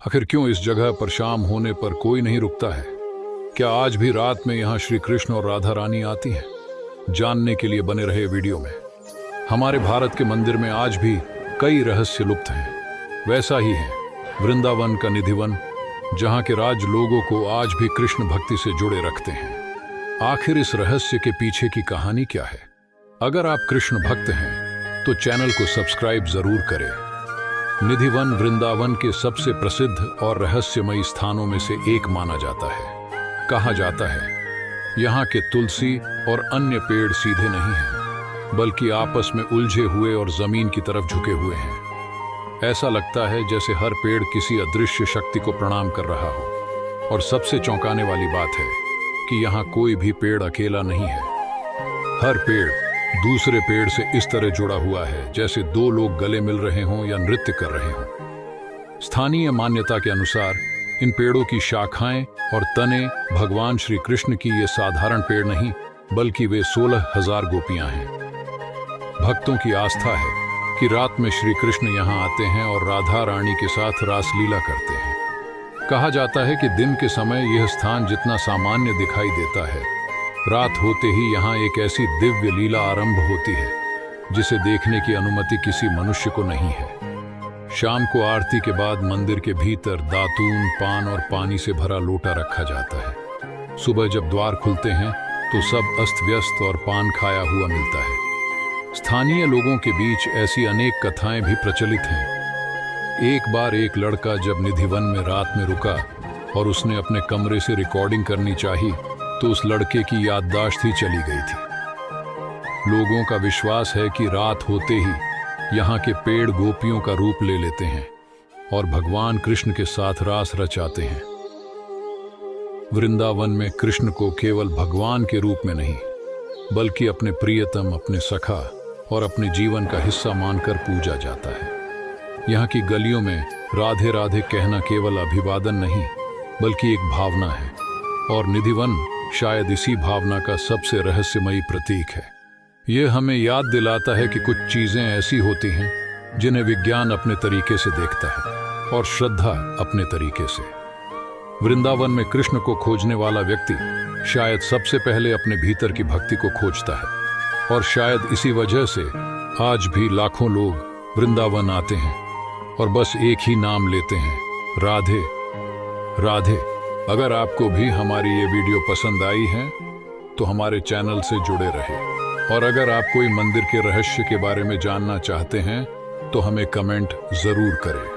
आखिर क्यों इस जगह पर शाम होने पर कोई नहीं रुकता है? क्या आज भी रात में यहाँ श्री कृष्ण और राधा रानी आती हैं? जानने के लिए बने रहे वीडियो में। हमारे भारत के मंदिर में आज भी कई रहस्य लुप्त हैं। वैसा ही है वृंदावन का निधिवन, जहाँ के राज लोगों को आज भी कृष्ण भक्ति से जुड़े रखते हैं। आखिर इस रहस्य के पीछे की कहानी क्या है? अगर आप कृष्ण भक्त हैं तो चैनल को सब्सक्राइब जरूर करें। निधिवन वृंदावन के सबसे प्रसिद्ध और रहस्यमयी स्थानों में से एक माना जाता है। कहा जाता है यहाँ के तुलसी और अन्य पेड़ सीधे नहीं हैं, बल्कि आपस में उलझे हुए और जमीन की तरफ झुके हुए हैं। ऐसा लगता है जैसे हर पेड़ किसी अदृश्य शक्ति को प्रणाम कर रहा हो। और सबसे चौंकाने वाली बात है कि यहाँ कोई भी पेड़ अकेला नहीं है। हर पेड़ दूसरे पेड़ से इस तरह जुड़ा हुआ है जैसे दो लोग गले मिल रहे हों या नृत्य कर रहे हों। स्थानीय मान्यता के अनुसार इन पेड़ों की शाखाएं और तने भगवान श्री कृष्ण की ये साधारण पेड़ नहीं, बल्कि वे 16,000 गोपियां हैं। भक्तों की आस्था है कि रात में श्री कृष्ण यहाँ आते हैं और राधा रानी के साथ रासलीला करते हैं। कहा जाता है कि दिन के समय यह स्थान जितना सामान्य दिखाई देता है, रात होते ही यहाँ एक ऐसी दिव्य लीला आरंभ होती है जिसे देखने की अनुमति किसी मनुष्य को नहीं है। शाम को आरती के बाद मंदिर के भीतर दातून, पान और पानी से भरा लोटा रखा जाता है। सुबह जब द्वार खुलते हैं तो सब अस्त व्यस्त और पान खाया हुआ मिलता है। स्थानीय लोगों के बीच ऐसी अनेक कथाएं भी प्रचलित हैं। एक बार एक लड़का जब निधिवन में रात में रुका और उसने अपने कमरे से रिकॉर्डिंग करनी चाही तो उस लड़के की याददाश्त ही चली गई थी। लोगों का विश्वास है कि रात होते ही यहाँ के पेड़ गोपियों का रूप ले लेते हैं और भगवान कृष्ण के साथ रास रचाते हैं। वृंदावन में कृष्ण को केवल भगवान के रूप में नहीं, बल्कि अपने प्रियतम, अपने सखा और अपने जीवन का हिस्सा मानकर पूजा जाता है। यहाँ की गलियों में राधे राधे कहना केवल अभिवादन नहीं, बल्कि एक भावना है, और निधिवन शायद इसी भावना का सबसे रहस्यमयी प्रतीक है। यह हमें याद दिलाता है कि कुछ चीजें ऐसी होती हैं जिन्हें विज्ञान अपने तरीके से देखता है और श्रद्धा अपने तरीके से। वृंदावन में कृष्ण को खोजने वाला व्यक्ति शायद सबसे पहले अपने भीतर की भक्ति को खोजता है, और शायद इसी वजह से आज भी लाखों लोग वृंदावन आते हैं और बस एक ही नाम लेते हैं, राधे राधे। अगर आपको भी हमारी ये वीडियो पसंद आई है तो हमारे चैनल से जुड़े रहे, और अगर आप कोई मंदिर के रहस्य के बारे में जानना चाहते हैं तो हमें कमेंट जरूर करें।